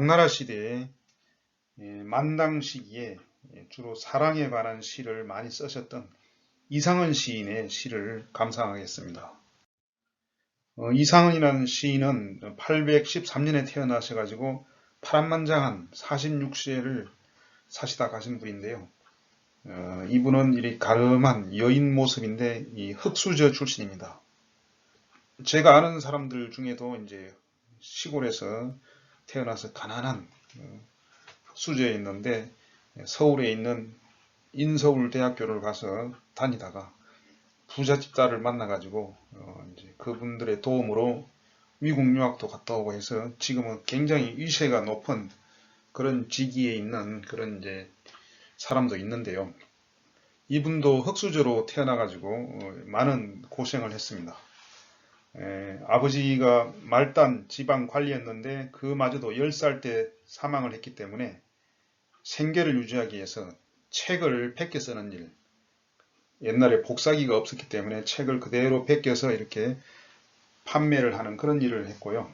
당나라 시대에 만당 시기에 주로 사랑에 관한 시를 많이 쓰셨던 이상은 시인의 시를 감상하겠습니다. 이상은이라는 시인은 813년에 태어나셔가지고 파란만장한 46세를 사시다 가신 분인데요. 이분은 이 가름한 여인 모습인데 이 흑수저 출신입니다. 제가 아는 사람들 중에도 이제 시골에서 태어나서 가난한 수저에 있는데 서울에 있는 인서울대학교를 가서 다니다가 부잣집 딸을 만나가지고 이제 그분들의 도움으로 미국 유학도 갔다 오고 해서 지금은 굉장히 위세가 높은 그런 직위에 있는 그런 이제 사람도 있는데요. 이분도 흑수저로 태어나가지고 많은 고생을 했습니다. 아버지가 말단 지방 관리였는데 그마저도 10살 때 사망을 했기 때문에 생계를 유지하기 위해서 책을 베껴 쓰는 일, 옛날에 복사기가 없었기 때문에 책을 그대로 베껴서 이렇게 판매를 하는 그런 일을 했고요.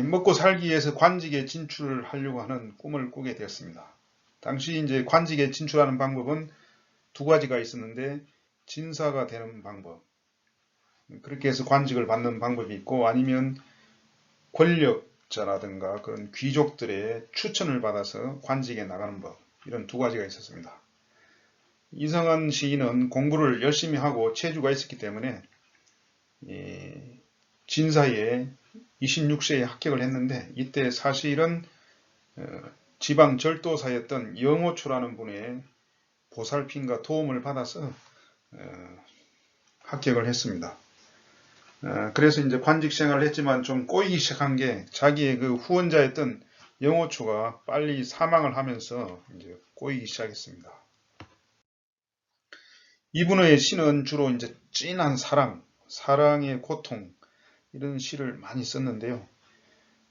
먹고 살기 위해서 관직에 진출을 하려고 하는 꿈을 꾸게 되었습니다. 당시 이제 관직에 진출하는 방법은 두 가지가 있었는데 진사가 되는 방법, 그렇게 해서 관직을 받는 방법이 있고 아니면 권력자라든가 그런 귀족들의 추천을 받아서 관직에 나가는 법, 이런 두 가지가 있었습니다. 이상한 시인은 공부를 열심히 하고 체주가 있었기 때문에 진사에 26세에 합격을 했는데 이때 사실은 지방 절도사였던 영호초라는 분의 보살핌과 도움을 받아서 합격을 했습니다. 그래서 이제 관직 생활을 했지만 좀 꼬이기 시작한 게 자기의 그 후원자였던 영호초가 빨리 사망을 하면서 이제 꼬이기 시작했습니다. 이분의 시는 주로 이제 진한 사랑, 사랑의 고통, 이런 시를 많이 썼는데요.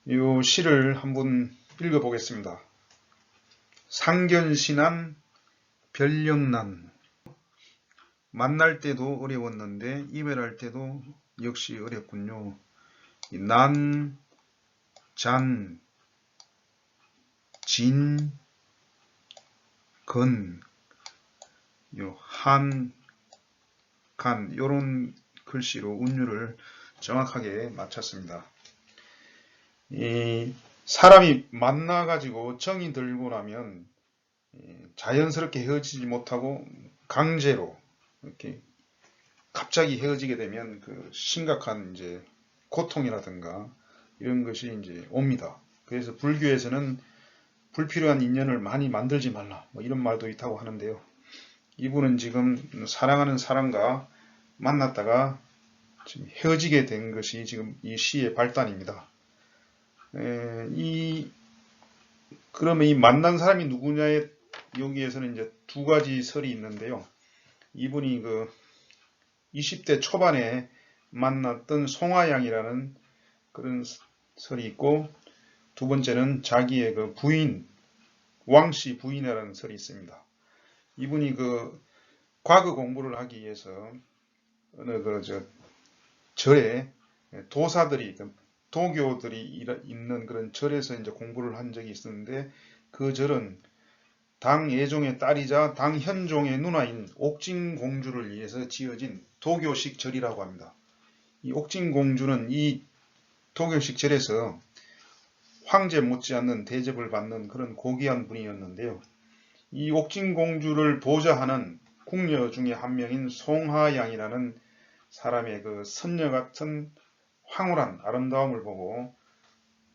이 시를 한번 읽어보겠습니다. 상견신한 별령난, 만날 때도 어려웠는데 이별할 때도 역시 어렵군요. 난, 잔, 진, 건, 한, 간, 요런 글씨로 운율을 정확하게 맞췄습니다. 이 사람이 만나가지고 정이 들고 나면 자연스럽게 헤어지지 못하고 강제로 이렇게 갑자기 헤어지게 되면 그 심각한 이제 고통이라든가 이런 것이 이제 옵니다. 그래서 불교에서는 불필요한 인연을 많이 만들지 말라, 뭐 이런 말도 있다고 하는데요. 이분은 지금 사랑하는 사람과 만났다가 지금 헤어지게 된 것이 지금 이 시의 발단입니다. 그러면 이 만난 사람이 누구냐에 여기에서는 이제 두 가지 설이 있는데요. 이분이 그 20대 초반에 만났던 송하양이라는 그런 설이 있고, 두 번째는 자기의 그 부인, 왕씨 부인이라는 설이 있습니다. 이분이 그 과거 공부를 하기 위해서 어느 절에 도사들이, 도교들이 있는 그런 절에서 이제 공부를 한 적이 있었는데, 그 절은 당예종의 딸이자 당현종의 누나인 옥진공주를 위해서 지어진 도교식 절이라고 합니다. 이 옥진공주는 이 도교식 절에서 황제 못지않는 대접을 받는 그런 고귀한 분이었는데요. 이 옥진공주를 보좌하는 궁녀 중에 한 명인 송하양이라는 사람의 그 선녀 같은 황홀한 아름다움을 보고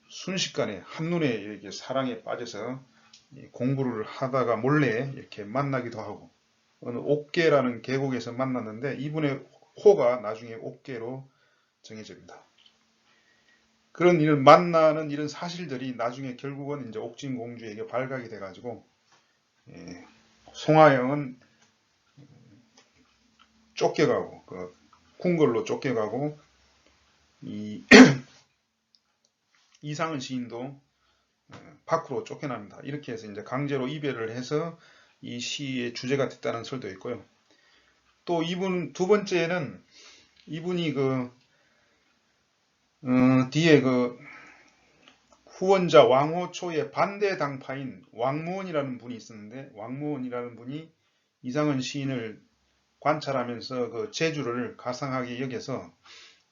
순식간에 한눈에 이렇게 사랑에 빠져서 공부를 하다가 몰래 이렇게 만나기도 하고, 어느 옥계라는 계곡에서 만났는데 이분의 호가 나중에 옥계로 정해집니다. 그런 일을 만나는 이런 사실들이 나중에 결국은 이제 옥진공주에게 발각이 돼가지고 송하영은 쫓겨가고, 그 궁궐로 쫓겨가고, 이 이상은 시인도 밖으로 쫓겨납니다. 이렇게 해서 이제 강제로 이별을 해서 이 시의 주제가 됐다는 설도 있고요. 또 이분 두 번째는 이분이 뒤에 후원자 왕호초의 반대 당파인 왕무원이라는 분이 있었는데, 왕무원이라는 분이 이상은 시인을 관찰하면서 그 재주를 가상하게 여겨서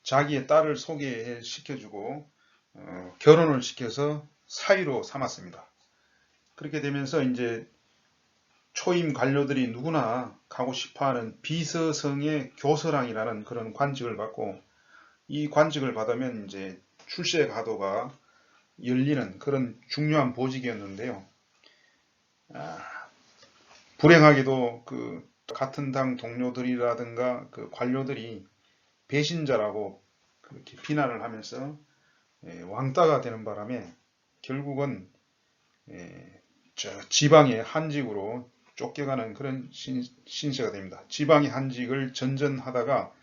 자기의 딸을 소개시켜주고 결혼을 시켜서 사위로 삼았습니다. 그렇게 되면서 이제 초임 관료들이 누구나 가고 싶어하는 비서성의 교서랑이라는 그런 관직을 받고, 이 관직을 받으면 이제 출세 가도가 열리는 그런 중요한 보직이었는데요. 불행하게도 그 같은 당 동료들이라든가 그 관료들이 배신자라고 그렇게 비난을 하면서 왕따가 되는 바람에 결국은 지방의 한직으로 쫓겨가는 그런 신세가 됩니다. 지방의 한직을 전전하다가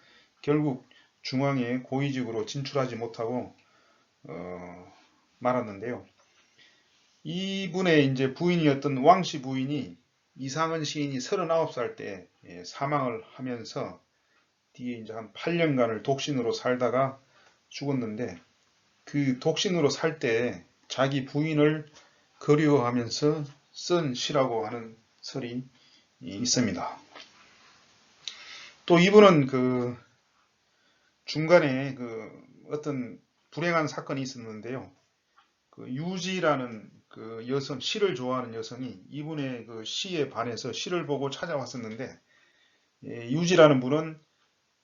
결국 중앙의 고위직으로 진출하지 못하고 말았는데요. 이분의 이제 부인이었던 왕씨 부인이 이상은 시인이 39살 때 사망을 하면서 뒤에 이제 한 8년간을 독신으로 살다가 죽었는데, 그 독신으로 살 때 자기 부인을 그리워하면서 쓴 시라고 하는 설이 있습니다. 또 이분은 그 중간에 그 어떤 불행한 사건이 있었는데요. 그 유지라는 그 여성, 시를 좋아하는 여성이 이분의 그 시에 반해서 시를 보고 찾아왔었는데, 유지라는 분은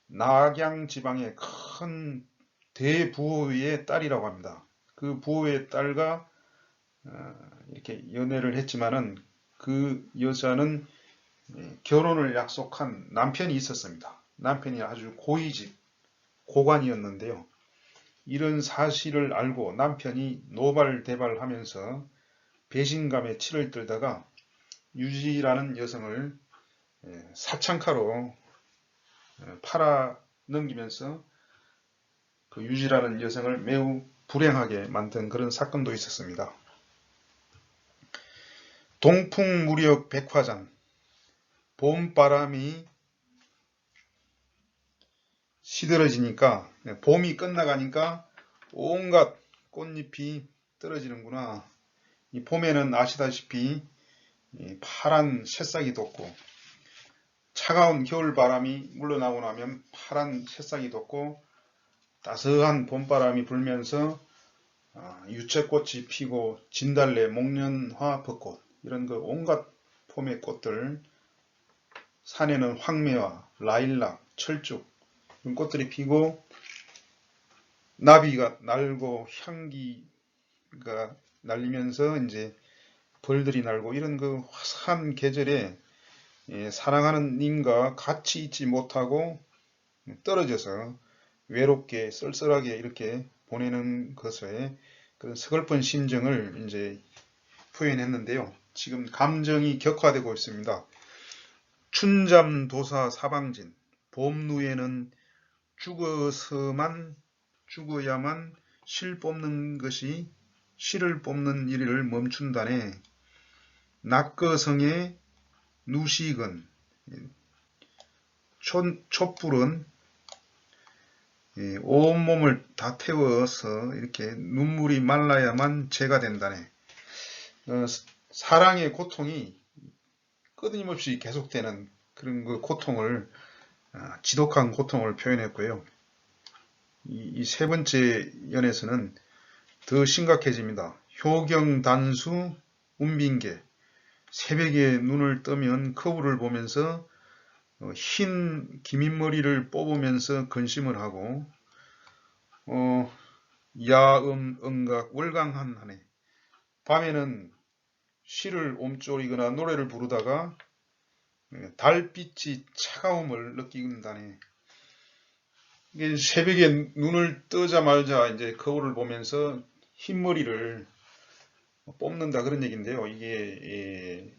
낙양 지방의 큰 대부호의 딸이라고 합니다. 그 부호의 딸과 이렇게 연애를 했지만은 그 여자는 결혼을 약속한 남편이 있었습니다. 남편이 아주 고위직 고관이었는데요. 이런 사실을 알고 남편이 노발대발하면서 배신감에 치를 떨다가 유지라는 여성을 사창카로 팔아 넘기면서 그 유지라는 여성을 매우 불행하게 만든 그런 사건도 있었습니다. 동풍무력 백화장, 봄바람이 시들어지니까, 봄이 끝나가니까 온갖 꽃잎이 떨어지는구나. 이 봄에는 아시다시피 파란 새싹이 돋고, 차가운 겨울바람이 물러나고 나면 파란 새싹이 돋고, 따스한 봄바람이 불면서 유채꽃이 피고 진달래, 목련화, 벚꽃, 이런 그 온갖 봄의 꽃들, 산에는 황매와 라일락, 철쭉 이런 꽃들이 피고 나비가 날고 향기가 날리면서 이제 벌들이 날고, 이런 그 화사한 계절에 사랑하는 님과 같이 있지 못하고 떨어져서 외롭게 쓸쓸하게 이렇게 보내는 것에 그런 서글픈 심정을 이제 표현했는데요. 지금 감정이 격화되고 있습니다. 춘잠도사 사방진, 봄누에는 죽어야만 실 뽑는 것이 실을 뽑는 일을 멈춘다네. 낙거성의 누식은, 촛불은 온몸을 다 태워서 이렇게 눈물이 말라야만 재가 된다네. 사랑의 고통이 끊임없이 계속되는 그런 그 고통을, 지독한 고통을 표현했고요. 이 세 번째 연에서는 더 심각해집니다. 효경단수 운빙계, 새벽에 눈을 뜨면 거울을 보면서 흰 기민머리를 뽑으면서 근심을 하고, 야음응각 월강한하네. 밤에는 시를 옴조리거나 노래를 부르다가 달빛이 차가움을 느낀다네. 새벽에 눈을 뜨자마자 이제 거울을 보면서 흰머리를 뽑는다, 그런 얘기인데요. 이게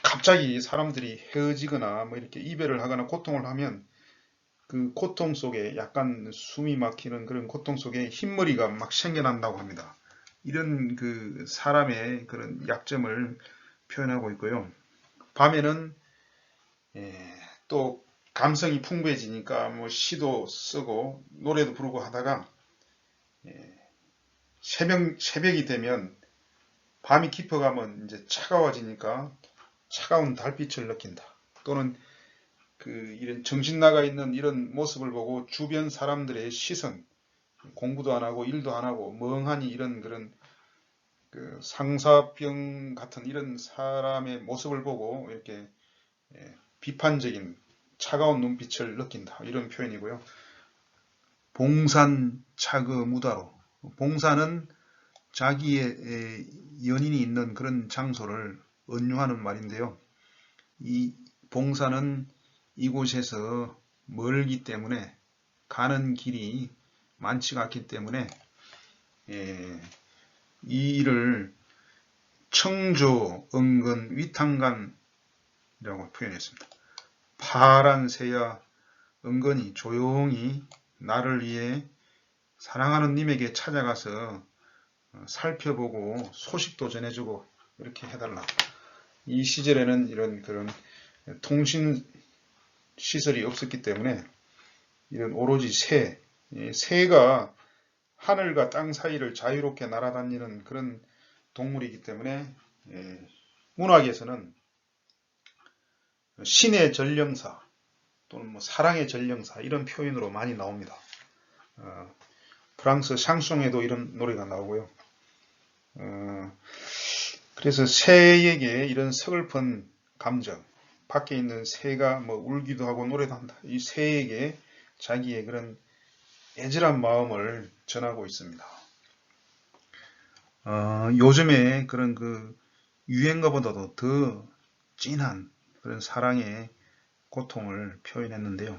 갑자기 사람들이 헤어지거나 뭐 이렇게 이별을 하거나 고통을 하면 그 고통 속에 약간 숨이 막히는 그런 고통 속에 흰머리가 막 생겨난다고 합니다. 이런 그 사람의 그런 약점을 표현하고 있고요. 밤에는 또 감성이 풍부해지니까 뭐 시도 쓰고 노래도 부르고 하다가 새벽이 되면 밤이 깊어가면 이제 차가워지니까 차가운 달빛을 느낀다. 또는 이런 정신 나가 있는 이런 모습을 보고 주변 사람들의 시선, 공부도 안 하고 일도 안 하고 멍하니 이런 그런 상사병 같은 이런 사람의 모습을 보고 이렇게 비판적인 차가운 눈빛을 느낀다. 이런 표현이고요. 봉산차거무다로. 봉산은 자기의 연인이 있는 그런 장소를 은유하는 말인데요. 이 봉산은 이곳에서 멀기 때문에 가는 길이 많지가 않기 때문에 이 일을 청조, 은근, 위탄간이라고 표현했습니다. 파란 새야 은근히 조용히 나를 위해 사랑하는 님에게 찾아가서 살펴보고 소식도 전해주고 이렇게 해달라. 이 시절에는 이런 그런 통신 시설이 없었기 때문에 이런 오로지 새가 하늘과 땅 사이를 자유롭게 날아다니는 그런 동물이기 때문에 문학에서는 신의 전령사 또는 뭐 사랑의 전령사 이런 표현으로 많이 나옵니다. 프랑스 샹송에도 이런 노래가 나오고요. 그래서 새에게 이런 서글픈 감정, 밖에 있는 새가 뭐 울기도 하고 노래도 한다. 이 새에게 자기의 그런 애절한 마음을 전하고 있습니다. 요즘에 그런 유행가보다도 더 진한 그런 사랑의 고통을 표현했는데요.